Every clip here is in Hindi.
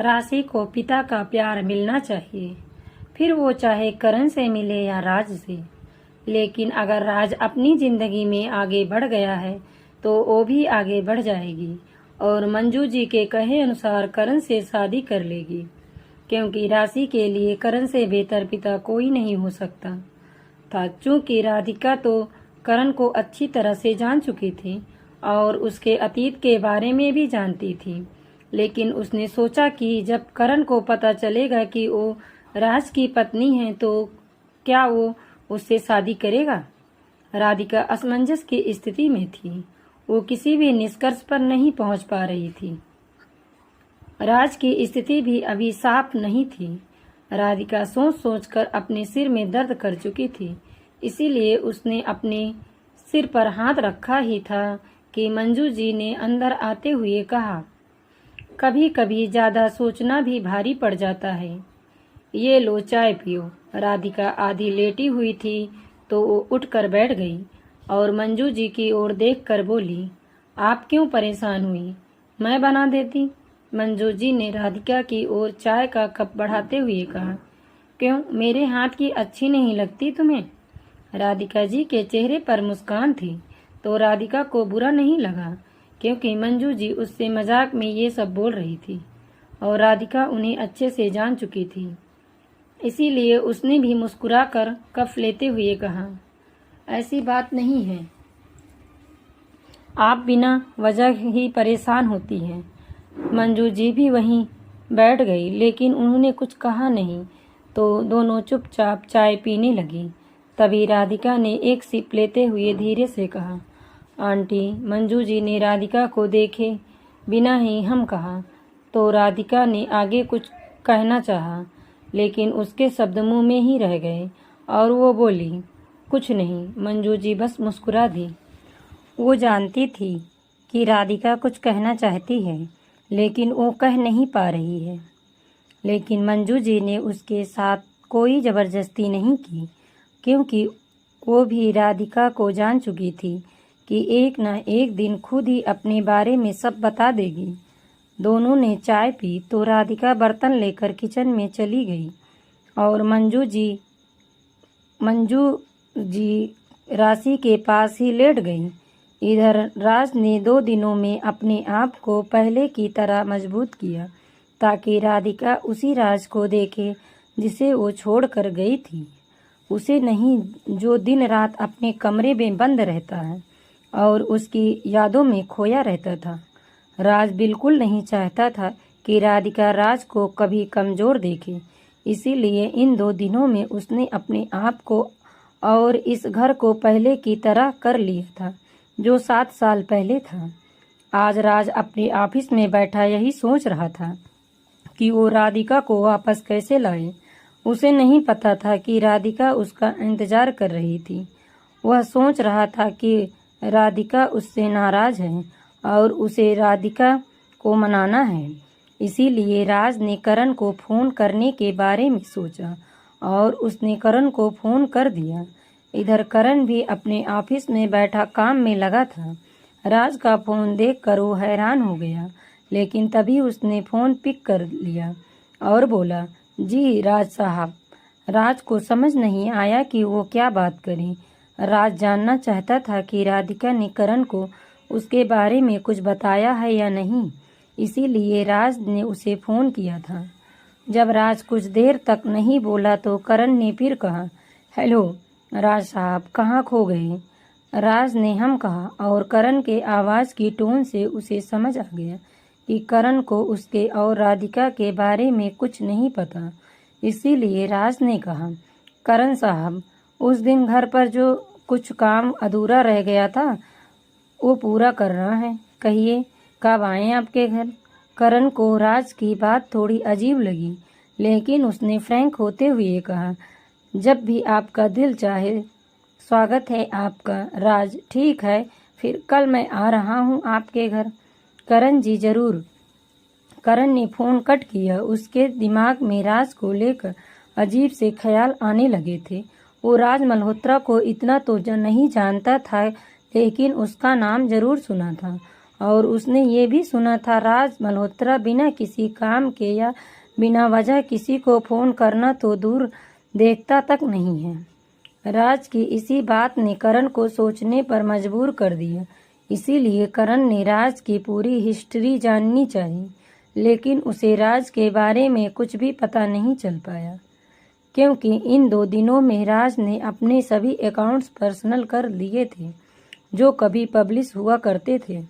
राशि को पिता का प्यार मिलना चाहिए, फिर वो चाहे करण से मिले या राज से। लेकिन अगर राज अपनी जिंदगी में आगे बढ़ गया है तो वो भी आगे बढ़ जाएगी और मंजू जी के कहे अनुसार करण से शादी कर लेगी, क्योंकि राशि के लिए करण से बेहतर पिता कोई नहीं हो सकता था। चूंकि राधिका तो करण को अच्छी तरह से जान चुकी थी और उसके अतीत के बारे में भी जानती थी, लेकिन उसने सोचा कि जब करण को पता चलेगा कि वो राज की पत्नी है तो क्या वो उससे शादी करेगा। राधिका असमंजस की स्थिति में थी, वो किसी भी निष्कर्ष पर नहीं पहुंच पा रही थी। राज की स्थिति भी अभी साफ नहीं थी। राधिका सोच सोचकर अपने सिर में दर्द कर चुकी थी, इसीलिए उसने अपने सिर पर हाथ रखा ही था कि मंजू जी ने अंदर आते हुए कहा, कभी कभी ज्यादा सोचना भी भारी पड़ जाता है, ये लो चाय पियो। राधिका आधी लेटी हुई थी तो वो उठकर बैठ गई और मंजू जी की ओर देखकर बोली, आप क्यों परेशान हुई, मैं बना देती। मंजू जी ने राधिका की ओर चाय का कप बढ़ाते हुए कहा, क्यों, मेरे हाथ की अच्छी नहीं लगती तुम्हें। राधिका जी के चेहरे पर मुस्कान थी तो राधिका को बुरा नहीं लगा, क्योंकि मंजू जी उससे मजाक में ये सब बोल रही थी और राधिका उन्हें अच्छे से जान चुकी थी। इसीलिए उसने भी मुस्कुराकर कप लेते हुए कहा, ऐसी बात नहीं है, आप बिना वजह ही परेशान होती हैं। मंजू जी भी वहीं बैठ गई, लेकिन उन्होंने कुछ कहा नहीं तो दोनों चुपचाप चाय पीने लगी। तभी राधिका ने एक सिप लेते हुए धीरे से कहा, आंटी। मंजू जी ने राधिका को देखे बिना ही हम कहा तो राधिका ने आगे कुछ कहना चाहा, लेकिन उसके शब्द मुंह में ही रह गए और वो बोली, कुछ नहीं। मंजू जी बस मुस्कुरा दी। वो जानती थी कि राधिका कुछ कहना चाहती है, लेकिन वो कह नहीं पा रही है। लेकिन मंजू जी ने उसके साथ कोई ज़बरदस्ती नहीं की, क्योंकि वो भी राधिका को जान चुकी थी कि एक न एक दिन खुद ही अपने बारे में सब बता देगी। दोनों ने चाय पी तो राधिका बर्तन लेकर किचन में चली गई और मंजू जी राशि के पास ही लेट गई। इधर राज ने 2 दिनों में अपने आप को पहले की तरह मजबूत किया, ताकि राधिका उसी राज को देखे जिसे वो छोड़ कर गई थी, उसे नहीं जो दिन रात अपने कमरे में बंद रहता है और उसकी यादों में खोया रहता था। राज बिल्कुल नहीं चाहता था कि राधिका राज को कभी कमज़ोर देखे, इसीलिए इन 2 दिनों में उसने अपने आप को और इस घर को पहले की तरह कर लिया था जो 7 साल पहले था। आज राज अपने ऑफिस में बैठा यही सोच रहा था कि वो राधिका को वापस कैसे लाए। उसे नहीं पता था कि राधिका उसका इंतजार कर रही थी। वह सोच रहा था कि राधिका उससे नाराज है और उसे राधिका को मनाना है। इसीलिए राज ने करण को फ़ोन करने के बारे में सोचा और उसने करण को फ़ोन कर दिया। इधर करण भी अपने ऑफिस में बैठा काम में लगा था। राज का फ़ोन देखकर वो हैरान हो गया, लेकिन तभी उसने फ़ोन पिक कर लिया और बोला, जी राज साहब। राज को समझ नहीं आया कि वो क्या बात करे। राज जानना चाहता था कि राधिका ने करण को उसके बारे में कुछ बताया है या नहीं, इसीलिए राज ने उसे फ़ोन किया था। जब राज कुछ देर तक नहीं बोला तो करण ने फिर कहा, हेलो राज साहब, कहाँ खो गए। राज ने हम कहा और करण के आवाज़ की टोन से उसे समझ आ गया कि करण को उसके और राधिका के बारे में कुछ नहीं पता। इसीलिए राज ने कहा, करण साहब, उस दिन घर पर जो कुछ काम अधूरा रह गया था वो पूरा करना है, कहिए कब आएँ आपके घर। करण को राज की बात थोड़ी अजीब लगी, लेकिन उसने फ्रैंक होते हुए कहा, जब भी आपका दिल चाहे, स्वागत है आपका राज। ठीक है, फिर कल मैं आ रहा हूँ आपके घर। करण जी ज़रूर। करण ने फ़ोन कट किया। उसके दिमाग में राज को लेकर अजीब से ख्याल आने लगे थे। वो राज मल्होत्रा को इतना तो नहीं जानता था, लेकिन उसका नाम जरूर सुना था और उसने ये भी सुना था राज मल्होत्रा बिना किसी काम के या बिना वजह किसी को फ़ोन करना तो दूर देखता तक नहीं है। राज की इसी बात ने करण को सोचने पर मजबूर कर दिया। इसीलिए करण ने राज की पूरी हिस्ट्री जाननी चाहिए, लेकिन उसे राज के बारे में कुछ भी पता नहीं चल पाया, क्योंकि इन 2 दिनों में राज ने अपने सभी अकाउंट्स पर्सनल कर लिए थे जो कभी पब्लिश हुआ करते थे।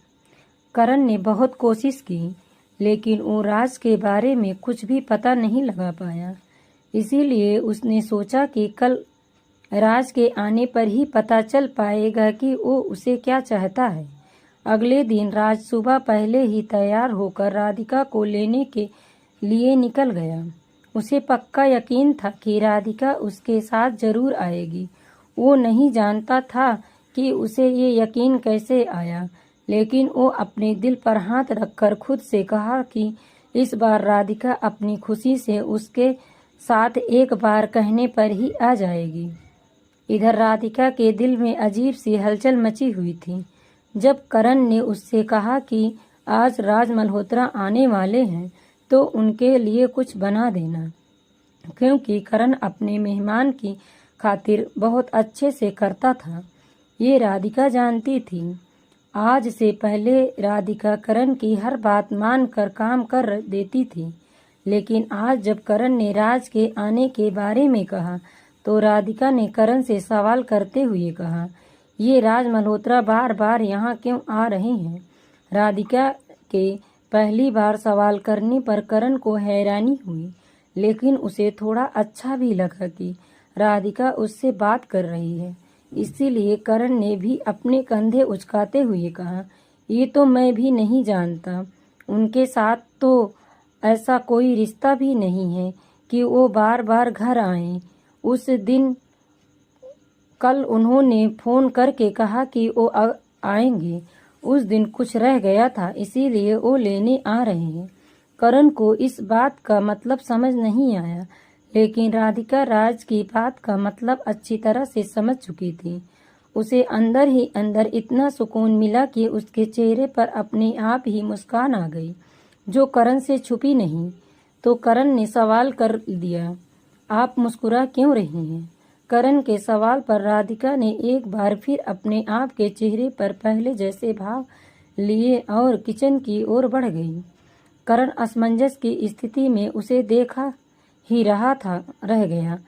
करण ने बहुत कोशिश की, लेकिन वो राज के बारे में कुछ भी पता नहीं लगा पाया। इसीलिए उसने सोचा कि कल राज के आने पर ही पता चल पाएगा कि वो उसे क्या चाहता है। अगले दिन राज सुबह पहले ही तैयार होकर राधिका को लेने के लिए निकल गया। उसे पक्का यकीन था कि राधिका उसके साथ जरूर आएगी। वो नहीं जानता था कि उसे ये यकीन कैसे आया, लेकिन वो अपने दिल पर हाथ रखकर खुद से कहा कि इस बार राधिका अपनी खुशी से उसके साथ एक बार कहने पर ही आ जाएगी। इधर राधिका के दिल में अजीब सी हलचल मची हुई थी। जब करण ने उससे कहा कि आज राज मल्होत्रा आने वाले हैं तो उनके लिए कुछ बना देना, क्योंकि करण अपने मेहमान की खातिर बहुत अच्छे से करता था। ये राधिका जानती थी। आज से पहले राधिका करण की हर बात मानकर काम कर देती थी, लेकिन आज जब करण ने राज के आने के बारे में कहा तो राधिका ने करण से सवाल करते हुए कहा, ये राज मल्होत्रा बार बार यहाँ क्यों आ रहे हैं? राधिका के पहली बार सवाल करने पर करण को हैरानी हुई, लेकिन उसे थोड़ा अच्छा भी लगा कि राधिका उससे बात कर रही है। इसीलिए करण ने भी अपने कंधे उचकाते हुए कहा, ये तो मैं भी नहीं जानता। उनके साथ तो ऐसा कोई रिश्ता भी नहीं है कि वो बार बार घर आएं। उस दिन कल उन्होंने फ़ोन करके कहा कि वो आएंगे। उस दिन कुछ रह गया था, इसीलिए वो लेने आ रहे हैं। करण को इस बात का मतलब समझ नहीं आया, लेकिन राधिका राज की बात का मतलब अच्छी तरह से समझ चुकी थी। उसे अंदर ही अंदर इतना सुकून मिला कि उसके चेहरे पर अपने आप ही मुस्कान आ गई, जो करण से छुपी नहीं। तो करण ने सवाल कर दिया, आप मुस्कुरा क्यों रही हैं? करण के सवाल पर राधिका ने एक बार फिर अपने आप के चेहरे पर पहले जैसे भाव लिए और किचन की ओर बढ़ गई। करण असमंजस की स्थिति में उसे देखा ही रह गया।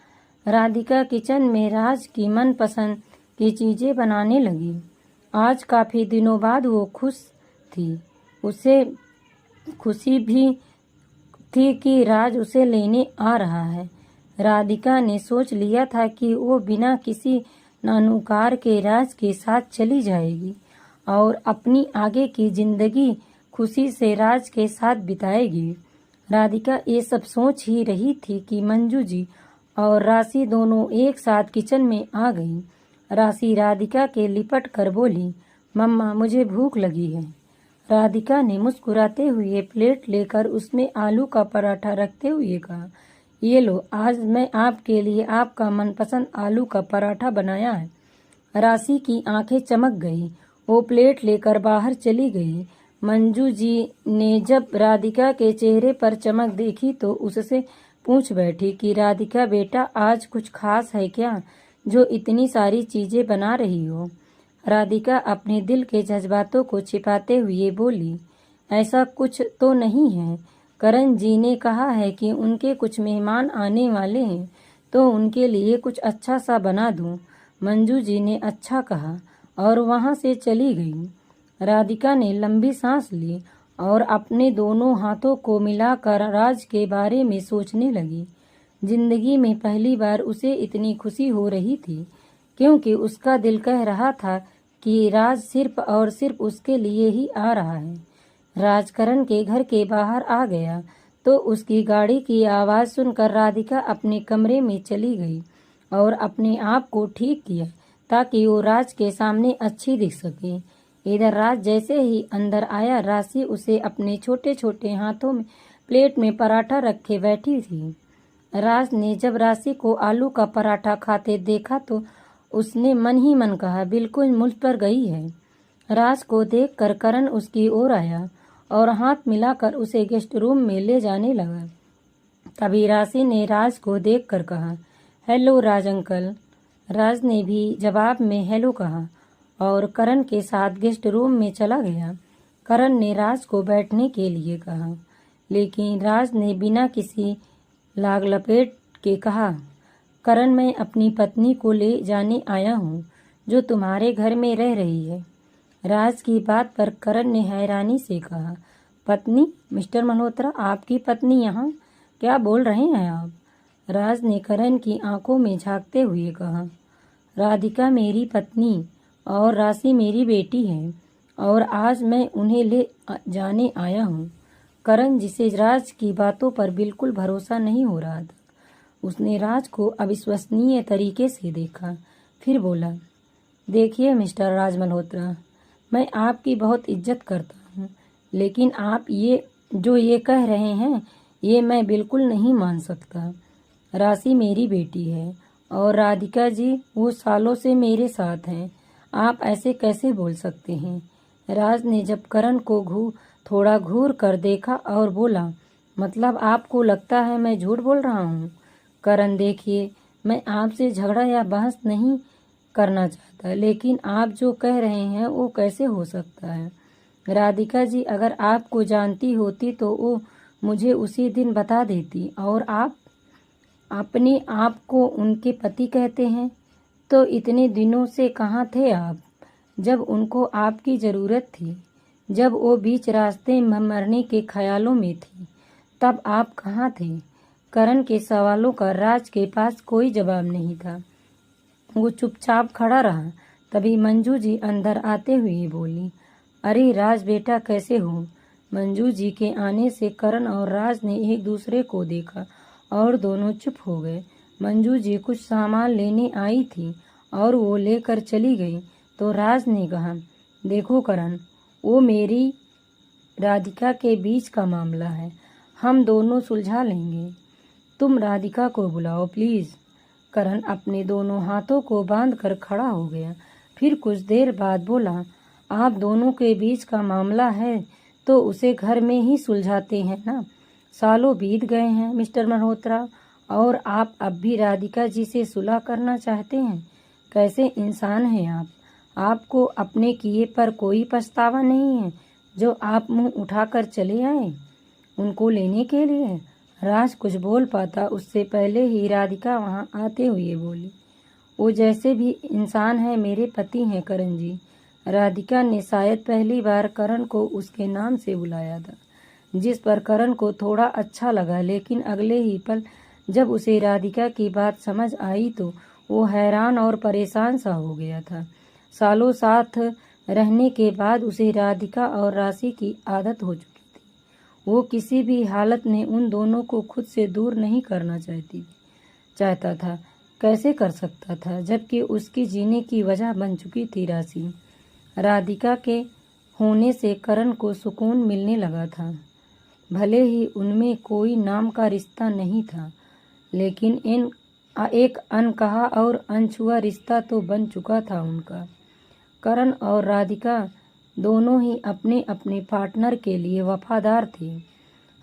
राधिका किचन में राज की मनपसंद की चीजें बनाने लगी। आज काफी दिनों बाद वो खुश थी। उसे खुशी भी थी कि राज उसे लेने आ रहा है। राधिका ने सोच लिया था कि वो बिना किसी नानुकार के राज के साथ चली जाएगी और अपनी आगे की जिंदगी खुशी से राज के साथ बिताएगी। राधिका ये सब सोच ही रही थी कि मंजू जी और राशि दोनों एक साथ किचन में आ गई। राशि राधिका के लिपट कर बोली, मम्मा मुझे भूख लगी है। राधिका ने मुस्कुराते हुए प्लेट लेकर उसमें आलू का पराठा रखते हुए कहा, ये लो, आज मैं आपके लिए आपका मनपसंद आलू का पराठा बनाया है। राशि की आंखें चमक गई। वो प्लेट लेकर बाहर चली गई। मंजू जी ने जब राधिका के चेहरे पर चमक देखी तो उससे पूछ बैठी कि राधिका बेटा, आज कुछ खास है क्या जो इतनी सारी चीजें बना रही हो? राधिका अपने दिल के जज्बातों को छिपाते हुए बोली, ऐसा कुछ तो नहीं है। करण जी ने कहा है कि उनके कुछ मेहमान आने वाले हैं तो उनके लिए कुछ अच्छा सा बना दूं। मंजू जी ने अच्छा कहा और वहां से चली गई। राधिका ने लंबी सांस ली और अपने दोनों हाथों को मिलाकर राज के बारे में सोचने लगी। जिंदगी में पहली बार उसे इतनी खुशी हो रही थी, क्योंकि उसका दिल कह रहा था कि राज सिर्फ और सिर्फ उसके लिए ही आ रहा है। राज करण के घर के बाहर आ गया तो उसकी गाड़ी की आवाज़ सुनकर राधिका अपने कमरे में चली गई और अपने आप को ठीक किया ताकि वो राज के सामने अच्छी दिख सके। इधर राज जैसे ही अंदर आया, राशि उसे अपने छोटे छोटे हाथों में प्लेट में पराठा रखे बैठी थी। राज ने जब राशि को आलू का पराठा खाते देखा तो उसने मन ही मन कहा, बिल्कुल मुझ पर गई है। राज को देखकर करण उसकी ओर आया और हाथ मिलाकर उसे गेस्ट रूम में ले जाने लगा। तभी राशि ने राज को देखकर कहा, हेलो राज अंकल। राज ने भी जवाब में हेलो कहा और करण के साथ गेस्ट रूम में चला गया। करण ने राज को बैठने के लिए कहा, लेकिन राज ने बिना किसी लाग लपेट के कहा, करण, मैं अपनी पत्नी को ले जाने आया हूँ जो तुम्हारे घर में रह रही है। राज की बात पर करण ने हैरानी से कहा, पत्नी? मिस्टर मल्होत्रा, आपकी पत्नी यहाँ? क्या बोल रहे हैं आप? राज ने करण की आंखों में झांकते हुए कहा, राधिका मेरी पत्नी और राशि मेरी बेटी है और आज मैं उन्हें ले जाने आया हूँ। करण, जिसे राज की बातों पर बिल्कुल भरोसा नहीं हो रहा था, उसने राज को अविश्वसनीय तरीके से देखा। फिर बोला, देखिए मिस्टर राज मल्होत्रा, मैं आपकी बहुत इज्जत करता हूँ, लेकिन आप ये कह रहे हैं ये मैं बिल्कुल नहीं मान सकता। राशि मेरी बेटी है और राधिका जी वो सालों से मेरे साथ हैं। आप ऐसे कैसे बोल सकते हैं? राज ने जब करण को थोड़ा घूर कर देखा और बोला, मतलब आपको लगता है मैं झूठ बोल रहा हूँ? करण, देखिए, मैं आपसे झगड़ा या बहस नहीं करना चाहता, लेकिन आप जो कह रहे हैं वो कैसे हो सकता है? राधिका जी अगर आपको जानती होती तो वो मुझे उसी दिन बता देती। और आप अपने आप को उनके पति कहते हैं, तो इतने दिनों से कहाँ थे आप? जब उनको आपकी ज़रूरत थी, जब वो बीच रास्ते में मरने के ख्यालों में थी, तब आप कहाँ थे? करण के सवालों का राज के पास कोई जवाब नहीं था। वो चुपचाप खड़ा रहा। तभी मंजू जी अंदर आते हुए बोली, अरे राज बेटा, कैसे हो? मंजू जी के आने से करण और राज ने एक दूसरे को देखा और दोनों चुप हो गए। मंजू जी कुछ सामान लेने आई थी और वो लेकर चली गई तो राज ने कहा, देखो करण, वो मेरी राधिका के बीच का मामला है, हम दोनों सुलझा लेंगे। तुम राधिका को बुलाओ प्लीज़। करण अपने दोनों हाथों को बांधकर खड़ा हो गया। फिर कुछ देर बाद बोला, आप दोनों के बीच का मामला है तो उसे घर में ही सुलझाते हैं ना। सालों बीत गए हैं मिस्टर मल्होत्रा और आप अब भी राधिका जी से सुलह करना चाहते हैं? कैसे इंसान हैं आप? आपको अपने किए पर कोई पछतावा नहीं है जो आप मुंह उठाकर चले आए उनको लेने के लिए? राज कुछ बोल पाता उससे पहले ही राधिका वहां आते हुए बोली, वो जैसे भी इंसान है मेरे पति हैं करण जी। राधिका ने शायद पहली बार करण को उसके नाम से बुलाया था, जिस पर करण को थोड़ा अच्छा लगा, लेकिन अगले ही पल जब उसे राधिका की बात समझ आई तो वो हैरान और परेशान सा हो गया था। सालों साथ रहने के बाद उसे राधिका और राशि की आदत हो चुकी थी। वो किसी भी हालत में उन दोनों को खुद से दूर नहीं करना चाहता था। कैसे कर सकता था, जबकि उसकी जीने की वजह बन चुकी थी राशि। राधिका के होने से करण को सुकून मिलने लगा था। भले ही उनमें कोई नाम का रिश्ता नहीं था, लेकिन एक अनकहा और अनछुआ रिश्ता तो बन चुका था उनका। करण और राधिका दोनों ही अपने अपने पार्टनर के लिए वफादार थे।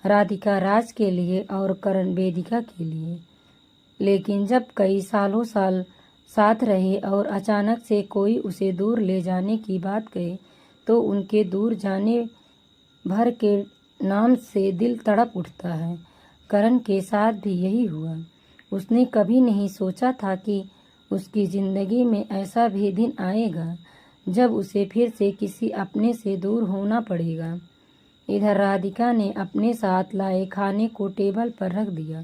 राधिका राज के लिए और करण वेदिका के लिए। लेकिन जब कई सालों साल साथ रहे और अचानक से कोई उसे दूर ले जाने की बात कहे तो उनके दूर जाने भर के नाम से दिल तड़प उठता है। करण के साथ भी यही हुआ। उसने कभी नहीं सोचा था कि उसकी जिंदगी में ऐसा भी दिन आएगा जब उसे फिर से किसी अपने से दूर होना पड़ेगा। इधर राधिका ने अपने साथ लाए खाने को टेबल पर रख दिया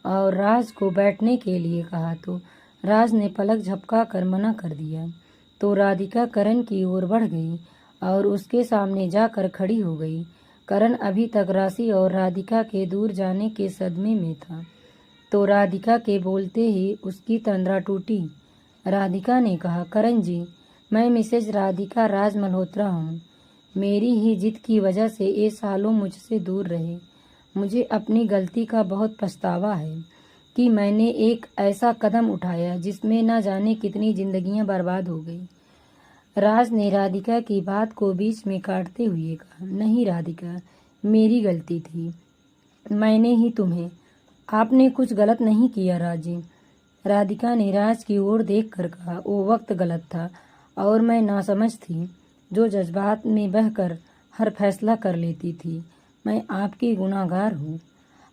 और राज को बैठने के लिए कहा तो राज ने पलक झपका कर मना कर दिया। तो राधिका करण की ओर बढ़ गई और उसके सामने जाकर खड़ी हो गई। करण अभी तक राशि और राधिका के दूर जाने के सदमे में था, तो राधिका के बोलते ही उसकी तंद्रा टूटी। राधिका ने कहा, करण जी, मैं मिसेज राधिका राज मल्होत्रा हूँ। मेरी ही जिद की वजह से ये सालों मुझसे दूर रहे। मुझे अपनी गलती का बहुत पछतावा है कि मैंने एक ऐसा कदम उठाया जिसमें न जाने कितनी जिंदगियां बर्बाद हो गई। राज ने राधिका की बात को बीच में काटते हुए कहा, नहीं राधिका, मेरी गलती थी, मैंने ही तुम्हें। आपने कुछ गलत नहीं किया राजी। राधिका ने राज की ओर देखकर कहा, वो वक्त गलत था और मैं नासमझ थी, जो जज्बात में बहकर हर फैसला कर लेती थी। मैं आपकी गुनाहगार हूँ।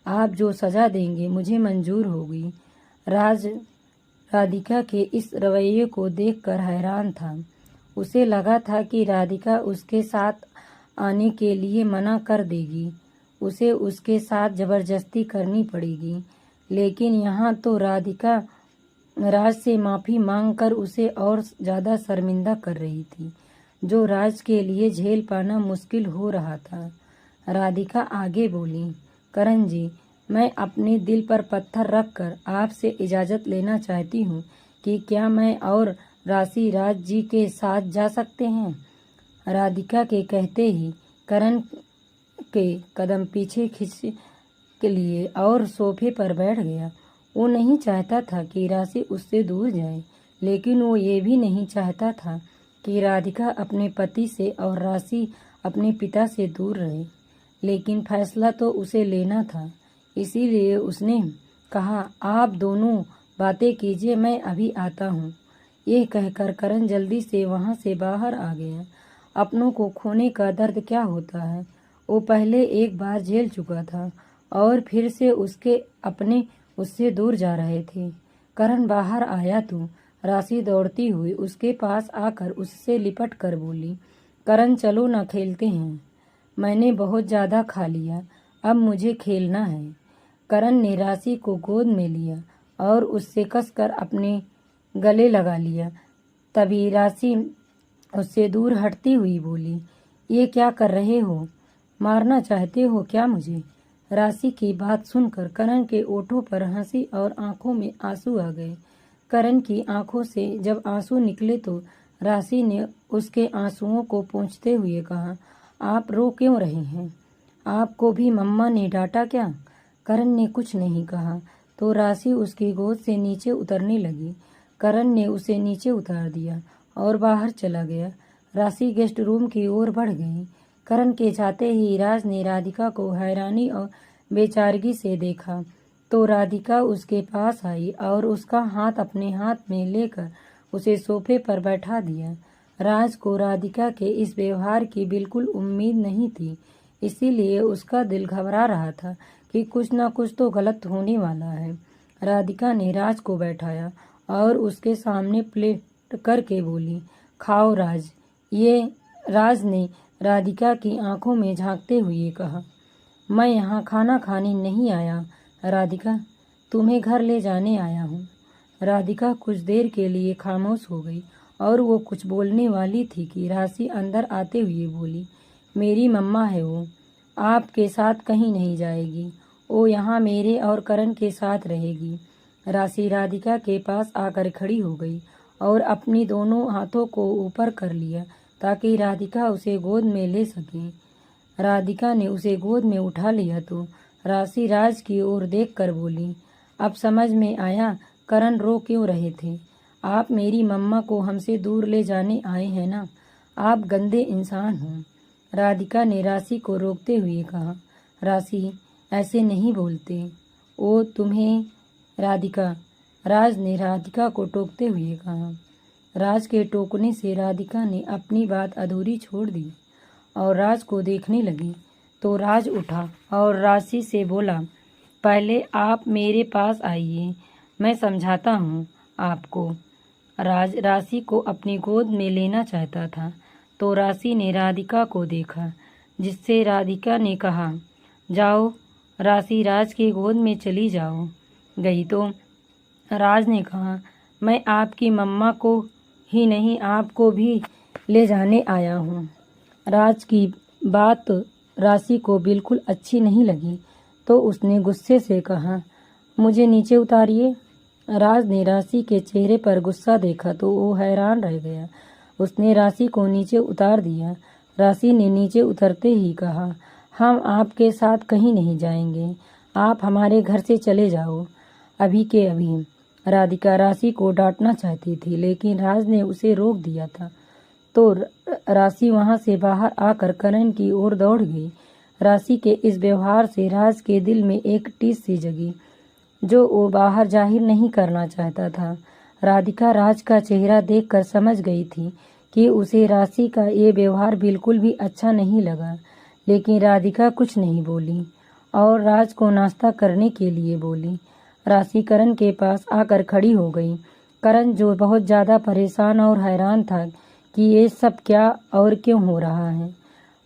आप जो सज़ा देंगे मुझे मंजूर होगी। राज राधिका के इस रवैये को देखकर हैरान था। उसे लगा था कि राधिका उसके साथ आने के लिए मना कर देगी, उसे उसके साथ ज़बरदस्ती करनी पड़ेगी। लेकिन यहाँ तो राधिका राज से माफ़ी मांगकर उसे और ज़्यादा शर्मिंदा कर रही थी, जो राज के लिए झेल पाना मुश्किल हो रहा था। राधिका आगे बोली, करण जी, मैं अपने दिल पर पत्थर रखकर आपसे इजाज़त लेना चाहती हूँ कि क्या मैं और राशि राज जी के साथ जा सकते हैं। राधिका के कहते ही करण के कदम पीछे खींच के लिए और सोफे पर बैठ गया। वो नहीं चाहता था कि राशि उससे दूर जाए, लेकिन वो ये भी नहीं चाहता था कि राधिका अपने पति से और राशि अपने पिता से दूर रहे। लेकिन फैसला तो उसे लेना था, इसीलिए उसने कहा, आप दोनों बातें कीजिए, मैं अभी आता हूँ। ये कहकर करण जल्दी से वहाँ से बाहर आ गया। अपनों को खोने का दर्द क्या होता है, वो पहले एक बार झेल चुका था और फिर से उसके अपने उससे दूर जा रहे थे। करण बाहर आया तो राशि दौड़ती हुई उसके पास आकर उससे लिपट कर बोली, करण चलो ना खेलते हैं, मैंने बहुत ज़्यादा खा लिया, अब मुझे खेलना है। करण ने राशि को गोद में लिया और उससे कसकर अपने गले लगा लिया। तभी राशि उससे दूर हटती हुई बोली, ये क्या कर रहे हो, मारना चाहते हो क्या मुझे। राशि की बात सुनकर करण के ओठों पर हंसी और आंखों में आंसू आ गए। करण की आंखों से जब आंसू निकले तो राशि ने उसके आंसुओं को पोंछते हुए कहा, आप रो क्यों रहे हैं, आपको भी मम्मा ने डांटा क्या। करण ने कुछ नहीं कहा तो राशि उसकी गोद से नीचे उतरने लगी। करण ने उसे नीचे उतार दिया और बाहर चला गया। राशि गेस्ट रूम की ओर बढ़ गई। करण के जाते ही राज ने राधिका को हैरानी और बेचारगी से देखा तो राधिका उसके पास आई और उसका हाथ अपने हाथ में लेकर उसे सोफे पर बैठा दिया। राज को राधिका के इस व्यवहार की बिल्कुल उम्मीद नहीं थी, इसीलिए उसका दिल घबरा रहा था कि कुछ न कुछ तो गलत होने वाला है। राधिका ने राज को बैठाया और उसके सामने प्लेट करके बोली, खाओ राज। ये राज ने राधिका की आंखों में झांकते हुए कहा, मैं यहाँ खाना खाने नहीं आया राधिका, तुम्हें घर ले जाने आया हूँ। राधिका कुछ देर के लिए खामोश हो गई और वो कुछ बोलने वाली थी कि राशि अंदर आते हुए बोली, मेरी मम्मा है, वो आपके साथ कहीं नहीं जाएगी, वो यहाँ मेरे और करण के साथ रहेगी। राशि राधिका के पास आकर खड़ी हो गई और अपनी दोनों हाथों को ऊपर कर लिया ताकि राधिका उसे गोद में ले सके। राधिका ने उसे गोद में उठा लिया तो राशि राज की ओर देखकर बोली, अब समझ में आया करण रो क्यों रहे थे, आप मेरी मम्मा को हमसे दूर ले जाने आए हैं ना, आप गंदे इंसान हो। राधिका ने राशि को रोकते हुए कहा, राशि ऐसे नहीं बोलते, वो तुम्हें। राधिका, राज ने राधिका को टोकते हुए कहा। राज के टोकने से राधिका ने अपनी बात अधूरी छोड़ दी और राज को देखने लगी तो राज उठा और राशि से बोला, पहले आप मेरे पास आइए, मैं समझाता हूँ आपको। राज राशि को अपनी गोद में लेना चाहता था तो राशि ने राधिका को देखा, जिससे राधिका ने कहा, जाओ राशि राज की गोद में चली जाओ। गई तो राज ने कहा, मैं आपकी मम्मा को ही नहीं आपको भी ले जाने आया हूँ। राज की बात राशि को बिल्कुल अच्छी नहीं लगी तो उसने गुस्से से कहा, मुझे नीचे उतारिए। राज ने राशि के चेहरे पर गुस्सा देखा तो वो हैरान रह गया। उसने राशि को नीचे उतार दिया। राशि ने नीचे उतरते ही कहा, हम आपके साथ कहीं नहीं जाएंगे, आप हमारे घर से चले जाओ अभी के अभी। राधिका राशि को डांटना चाहती थी लेकिन राज ने उसे रोक दिया था। तो राशि वहां से बाहर आकर करण की ओर दौड़ गई। राशि के इस व्यवहार से राज के दिल में एक टीस सी जगी जो वो बाहर जाहिर नहीं करना चाहता था। राधिका राज का चेहरा देखकर समझ गई थी कि उसे राशि का ये व्यवहार बिल्कुल भी अच्छा नहीं लगा, लेकिन राधिका कुछ नहीं बोली और राज को नाश्ता करने के लिए बोली। राशि करण के पास आकर खड़ी हो गई। करण जो बहुत ज़्यादा परेशान और हैरान था कि ये सब क्या और क्यों हो रहा है।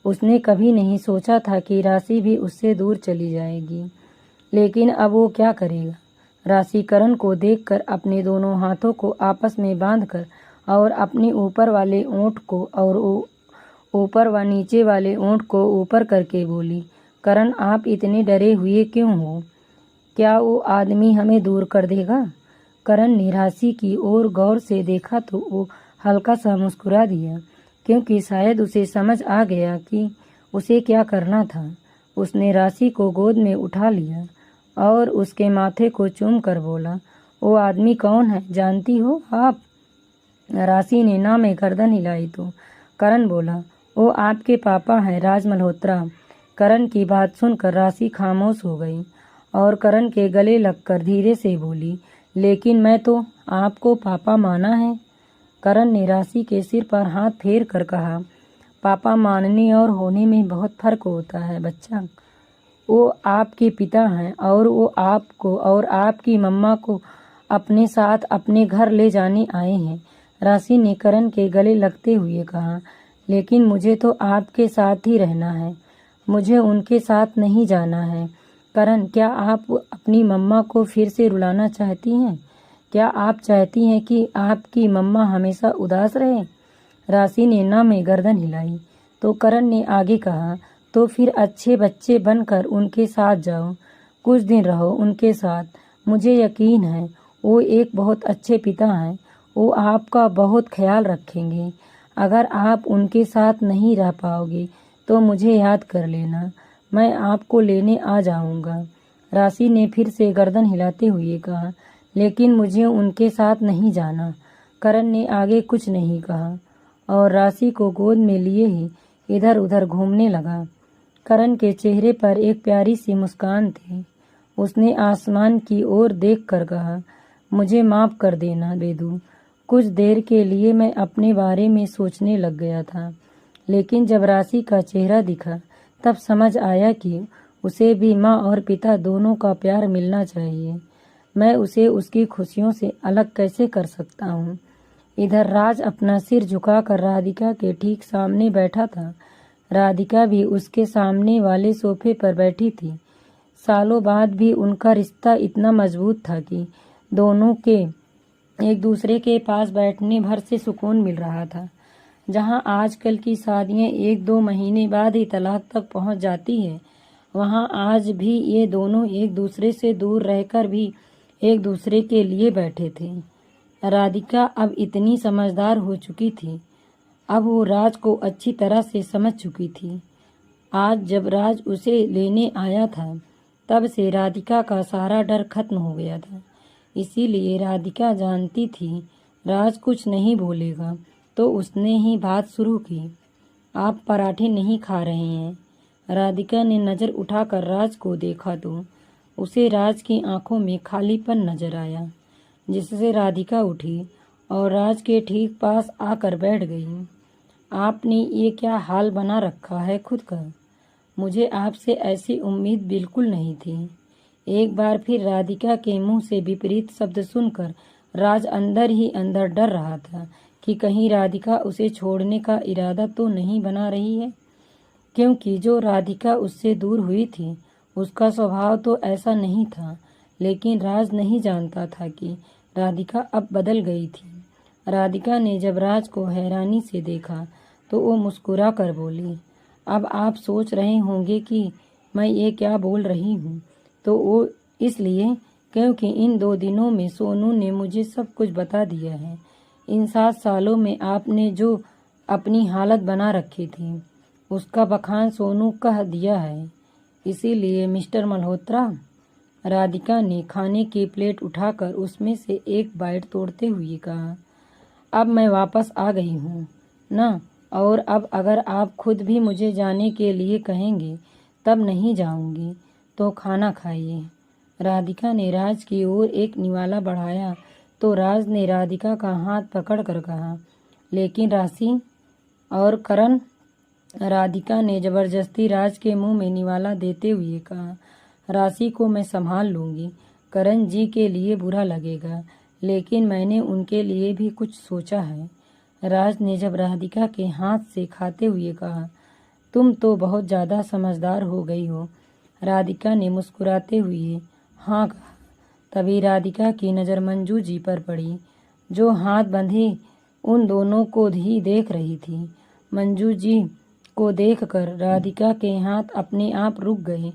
उसने कभी नहीं सोचा था कि राशि भी उससे दूर चली जाएगी, लेकिन अब वो क्या करेगा। राशि करण को देखकर अपने दोनों हाथों को आपस में बांधकर और अपने ऊपर वाले ओंठ को और ऊपर व नीचे वाले ओंठ को ऊपर करके बोली, करण आप इतने डरे हुए क्यों हो? क्या वो आदमी हमें दूर कर देगा? करण ने राशि की ओर गौर से देखा तो वो हल्का सा मुस्कुरा दिया, क्योंकि शायद उसे समझ आ गया कि उसे क्या करना था। उसने राशि को गोद में उठा लिया और उसके माथे को चूम कर बोला, वो आदमी कौन है, जानती हो आप? राशि ने ना में गर्दन हिलाई तो करण बोला, वो आपके पापा हैं, राज मल्होत्रा। करण की बात सुनकर राशि खामोश हो गई और करण के गले लगकर धीरे से बोली, लेकिन मैं तो आपको पापा माना है। करण ने राशि के सिर पर हाथ फेर कर कहा, पापा मानने और होने में बहुत फर्क होता है बच्चा। वो आपके पिता हैं और वो आपको और आपकी मम्मा को अपने साथ अपने घर ले जाने आए हैं। राशि ने करण के गले लगते हुए कहा, लेकिन मुझे तो आपके साथ ही रहना है, मुझे उनके साथ नहीं जाना है। करण, क्या आप अपनी मम्मा को फिर से रुलाना चाहती हैं? क्या आप चाहती हैं कि आपकी मम्मा हमेशा उदास रहे? राशि ने ना में गर्दन हिलाई तो करण ने आगे कहा, तो फिर अच्छे बच्चे बनकर उनके साथ जाओ, कुछ दिन रहो उनके साथ। मुझे यकीन है वो एक बहुत अच्छे पिता हैं, वो आपका बहुत ख्याल रखेंगे। अगर आप उनके साथ नहीं रह पाओगे तो मुझे याद कर लेना, मैं आपको लेने आ जाऊंगा। राशि ने फिर से गर्दन हिलाते हुए कहा, लेकिन मुझे उनके साथ नहीं जाना। करण ने आगे कुछ नहीं कहा और राशि को गोद में लिए ही इधर उधर घूमने लगा। करण के चेहरे पर एक प्यारी सी मुस्कान थी। उसने आसमान की ओर देखकर कहा, मुझे माफ कर देना बेदू, कुछ देर के लिए मैं अपने बारे में सोचने लग गया था, लेकिन जब राशि का चेहरा दिखा तब समझ आया कि उसे भी माँ और पिता दोनों का प्यार मिलना चाहिए। मैं उसे उसकी खुशियों से अलग कैसे कर सकता हूँ। इधर राज अपना सिर झुकाकर राधिका के ठीक सामने बैठा था। राधिका भी उसके सामने वाले सोफे पर बैठी थी। सालों बाद भी उनका रिश्ता इतना मजबूत था कि दोनों के एक दूसरे के पास बैठने भर से सुकून मिल रहा था। जहां आजकल की शादियां 1-2 महीने बाद ही तलाक तक पहुंच जाती है, वहां आज भी ये दोनों एक दूसरे से दूर रहकर भी एक दूसरे के लिए बैठे थे। राधिका अब इतनी समझदार हो चुकी थी, अब वो राज को अच्छी तरह से समझ चुकी थी। आज जब राज उसे लेने आया था तब से राधिका का सारा डर खत्म हो गया था। इसीलिए राधिका जानती थी राज कुछ नहीं बोलेगा, तो उसने ही बात शुरू की, आप पराठे नहीं खा रहे हैं? राधिका ने नज़र उठाकर राज को देखा तो उसे राज की आंखों में खालीपन नजर आया, जिससे राधिका उठी और राज के ठीक पास आकर बैठ गई। आपने ये क्या हाल बना रखा है खुद का? मुझे आपसे ऐसी उम्मीद बिल्कुल नहीं थी। एक बार फिर राधिका के मुंह से विपरीत शब्द सुनकर राज अंदर ही अंदर डर रहा था कि कहीं राधिका उसे छोड़ने का इरादा तो नहीं बना रही है, क्योंकि जो राधिका उससे दूर हुई थी उसका स्वभाव तो ऐसा नहीं था। लेकिन राज नहीं जानता था कि राधिका अब बदल गई थी। राधिका ने जब राज को हैरानी से देखा तो वो मुस्कुरा कर बोली, अब आप सोच रहे होंगे कि मैं ये क्या बोल रही हूँ, तो वो इसलिए क्योंकि इन 2 दिनों में सोनू ने मुझे सब कुछ बता दिया है। इन 7 सालों में आपने जो अपनी हालत बना रखी थी उसका बखान सोनू कह दिया है। इसीलिए मिस्टर मल्होत्रा, राधिका ने खाने की प्लेट उठाकर उसमें से एक बाइट तोड़ते हुए कहा, अब मैं वापस आ गई हूँ। न, और अब अगर आप खुद भी मुझे जाने के लिए कहेंगे तब नहीं जाऊंगी। तो खाना खाइए। राधिका ने राज की ओर एक निवाला बढ़ाया तो राज ने राधिका का हाथ पकड़कर कहा, लेकिन राशि और करण। राधिका ने जबरदस्ती राज के मुंह में निवाला देते हुए कहा, राशि को मैं संभाल लूंगी। करण जी के लिए बुरा लगेगा, लेकिन मैंने उनके लिए भी कुछ सोचा है। राज ने जब राधिका के हाथ से खाते हुए कहा, तुम तो बहुत ज़्यादा समझदार हो गई हो। राधिका ने मुस्कुराते हुए हाँ कहा। तभी राधिका की नज़र मंजू जी पर पड़ी, जो हाथ बंधे उन दोनों को ही देख रही थी। मंजू जी को देखकर राधिका के हाथ अपने आप रुक गए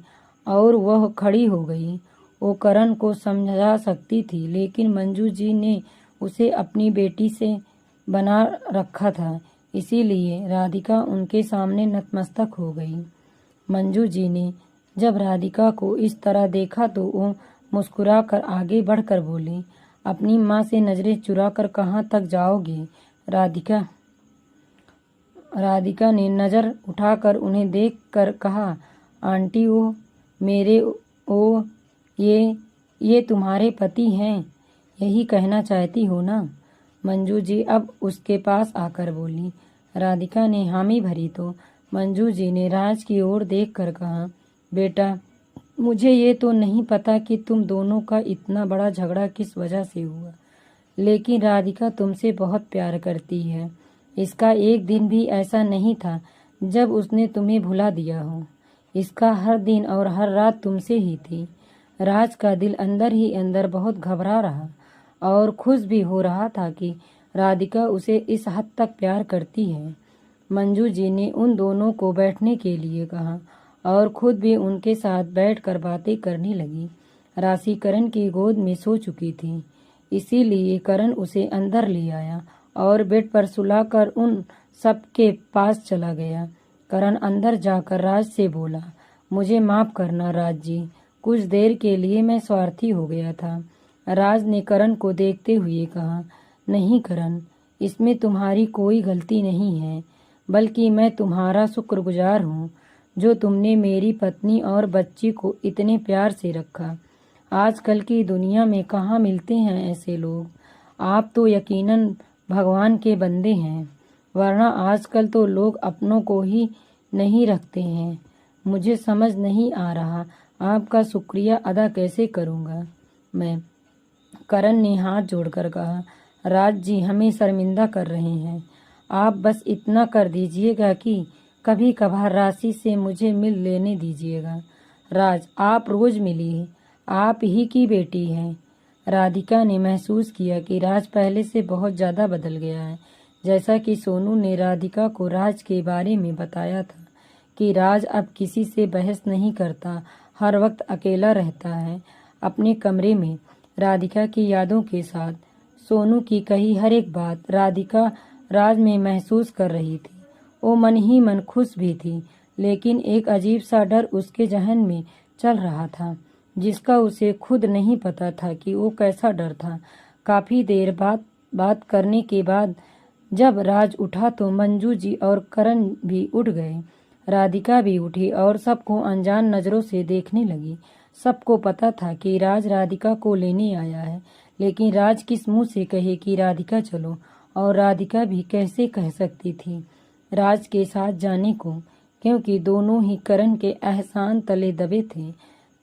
और वह खड़ी हो गई। वो करण को समझा सकती थी, लेकिन मंजू जी ने उसे अपनी बेटी से बना रखा था, इसीलिए राधिका उनके सामने नतमस्तक हो गई। मंजू जी ने जब राधिका को इस तरह देखा तो वो मुस्कुराकर आगे बढ़कर बोली, अपनी माँ से नज़रें चुराकर कहाँ तक जाओगे राधिका? राधिका ने नज़र उठाकर उन्हें देखकर कहा, आंटी वो मेरे ओ ये तुम्हारे पति हैं, यही कहना चाहती हो ना? मंजू जी अब उसके पास आकर बोली। राधिका ने हामी भरी तो मंजू जी ने राज की ओर देखकर कहा, बेटा मुझे ये तो नहीं पता कि तुम दोनों का इतना बड़ा झगड़ा किस वजह से हुआ, लेकिन राधिका तुमसे बहुत प्यार करती है। इसका एक दिन भी ऐसा नहीं था जब उसने तुम्हें भुला दिया हो। इसका हर दिन और हर रात तुमसे ही थी। राज का दिल अंदर ही अंदर बहुत घबरा रहा और खुश भी हो रहा था कि राधिका उसे इस हद तक प्यार करती है। मंजू जी ने उन दोनों को बैठने के लिए कहा और खुद भी उनके साथ बैठकर बातें करने लगी। राशि करण की गोद में सो चुकी थी, इसीलिए करण उसे अंदर ले आया और बेड पर सुलाकर उन सबके पास चला गया। करण अंदर जाकर राज से बोला, मुझे माफ़ करना राज जी, कुछ देर के लिए मैं स्वार्थी हो गया था। राज ने करण को देखते हुए कहा, नहीं करण, इसमें तुम्हारी कोई गलती नहीं है, बल्कि मैं तुम्हारा शुक्रगुजार हूँ जो तुमने मेरी पत्नी और बच्ची को इतने प्यार से रखा। आजकल की दुनिया में कहाँ मिलते हैं ऐसे लोग। आप तो यकीनन भगवान के बंदे हैं, वरना आजकल तो लोग अपनों को ही नहीं रखते हैं। मुझे समझ नहीं आ रहा आपका शुक्रिया अदा कैसे करूँगा मैं। करण ने हाथ जोड़कर कहा, राज जी हमें शर्मिंदा कर रहे हैं। आप बस इतना कर दीजिएगा कि कभी कभार राशि से मुझे मिल लेने दीजिएगा। राज आप रोज मिलिए, आप ही की बेटी हैं। राधिका ने महसूस किया कि राज पहले से बहुत ज़्यादा बदल गया है। जैसा कि सोनू ने राधिका को राज के बारे में बताया था कि राज अब किसी से बहस नहीं करता, हर वक्त अकेला रहता है अपने कमरे में राधिका की यादों के साथ। सोनू की कही हर एक बात राधिका राज में महसूस कर रही थी। वो मन ही मन खुश भी थी, लेकिन एक अजीब सा डर उसके जहन में चल रहा था, जिसका उसे खुद नहीं पता था कि वो कैसा डर था। काफ़ी देर बाद बात करने के बाद जब राज उठा तो मंजू जी और करण भी उठ गए। राधिका भी उठी और सबको अनजान नज़रों से देखने लगी। सबको पता था कि राज राधिका को लेने आया है, लेकिन राज किस मुंह से कहे कि राधिका चलो, और राधिका भी कैसे कह सकती थी राज के साथ जाने को, क्योंकि दोनों ही करण के एहसान तले दबे थे।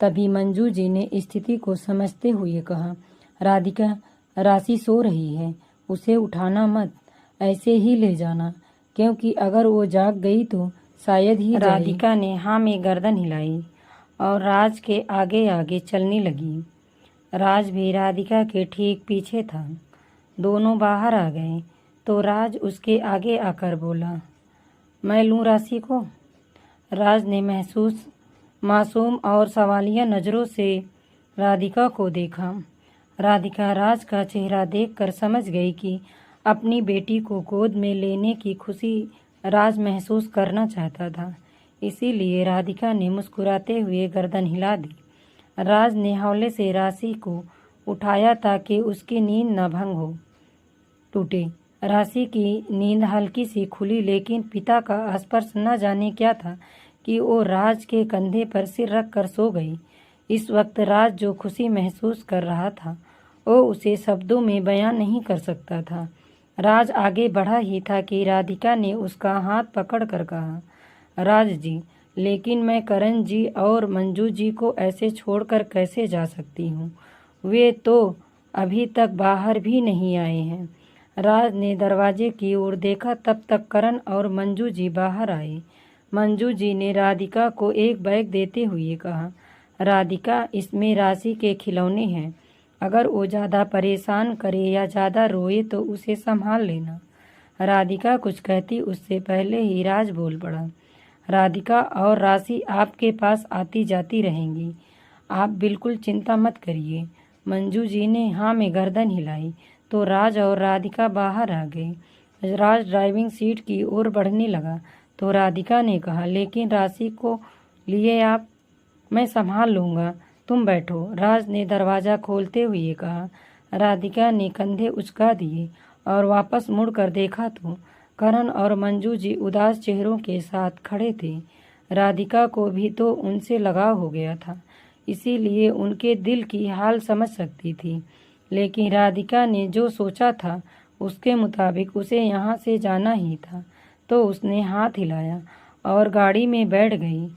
तभी मंजू जी ने स्थिति को समझते हुए कहा, राधिका राशि सो रही है, उसे उठाना मत, ऐसे ही ले जाना, क्योंकि अगर वो जाग गई तो शायद ही राधिका ने हाँ में गर्दन हिलाई और राज के आगे आगे चलने लगी। राज भी राधिका के ठीक पीछे था। दोनों बाहर आ गए तो राज उसके आगे आकर बोला, मैं लूँ राशि को? राज ने मासूम और सवालिया नज़रों से राधिका को देखा। राधिका राज का चेहरा देखकर समझ गई कि अपनी बेटी को गोद में लेने की खुशी राज महसूस करना चाहता था, इसीलिए राधिका ने मुस्कुराते हुए गर्दन हिला दी। राज ने हौले से राशि को उठाया ताकि उसकी नींद न भंग हो टूटे। राशि की नींद हल्की सी खुली, लेकिन पिता का स्पर्श न जाने क्या था कि वो राज के कंधे पर सिर रख कर सो गई। इस वक्त राज जो खुशी महसूस कर रहा था वो उसे शब्दों में बयां नहीं कर सकता था। राज आगे बढ़ा ही था कि राधिका ने उसका हाथ पकड़ कर कहा, राज जी, लेकिन मैं करण जी और मंजू जी को ऐसे छोड़कर कैसे जा सकती हूँ? वे तो अभी तक बाहर भी नहीं आए हैं। राज ने दरवाजे की ओर देखा, तब तक करण और मंजू जी बाहर आए। मंजू जी ने राधिका को एक बैग देते हुए कहा, राधिका, इसमें राशि के खिलौने हैं। अगर वो ज़्यादा परेशान करे या ज़्यादा रोए तो उसे संभाल लेना। राधिका कुछ कहती उससे पहले ही राज बोल पड़ा, राधिका और राशि आपके पास आती जाती रहेंगी, आप बिल्कुल चिंता मत करिए। मंजू जी ने हाँ में गर्दन हिलाई तो राज और राधिका बाहर आ गए। राज ड्राइविंग सीट की ओर बढ़ने लगा तो राधिका ने कहा, लेकिन राशि को लिए आप, मैं संभाल लूँगा, तुम बैठो। राज ने दरवाज़ा खोलते हुए कहा। राधिका ने कंधे उचका दिए और वापस मुड़कर देखा तो करण और मंजू जी उदास चेहरों के साथ खड़े थे। राधिका को भी तो उनसे लगाव हो गया था, इसीलिए उनके दिल की हाल समझ सकती थी। लेकिन राधिका ने जो सोचा था उसके मुताबिक उसे यहाँ से जाना ही था, तो उसने हाथ हिलाया और गाड़ी में बैठ गई।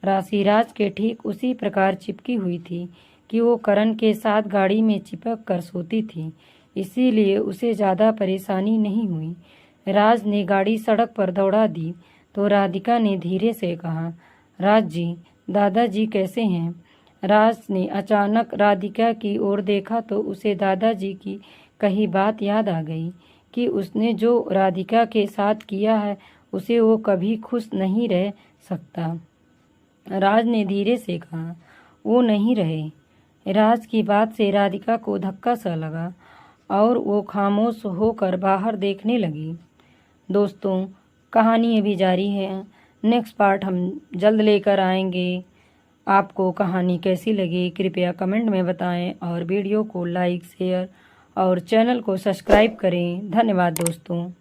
राशि राज के ठीक उसी प्रकार चिपकी हुई थी कि वो करण के साथ गाड़ी में चिपक कर सोती थी, इसीलिए उसे ज़्यादा परेशानी नहीं हुई। राज ने गाड़ी सड़क पर दौड़ा दी तो राधिका ने धीरे से कहा, राज जी, दादाजी कैसे हैं? राज ने अचानक राधिका की ओर देखा तो उसे दादाजी की कही बात याद आ गई कि उसने जो राधिका के साथ किया है उसे वो कभी खुश नहीं रह सकता। राज ने धीरे से कहा, वो नहीं रहे। राज की बात से राधिका को धक्का सा लगा और वो खामोश होकर बाहर देखने लगी। दोस्तों, कहानी अभी जारी है। नेक्स्ट पार्ट हम जल्द लेकर आएंगे। आपको कहानी कैसी लगी कृपया कमेंट में बताएं और वीडियो को लाइक, शेयर और चैनल को सब्सक्राइब करें। धन्यवाद दोस्तों।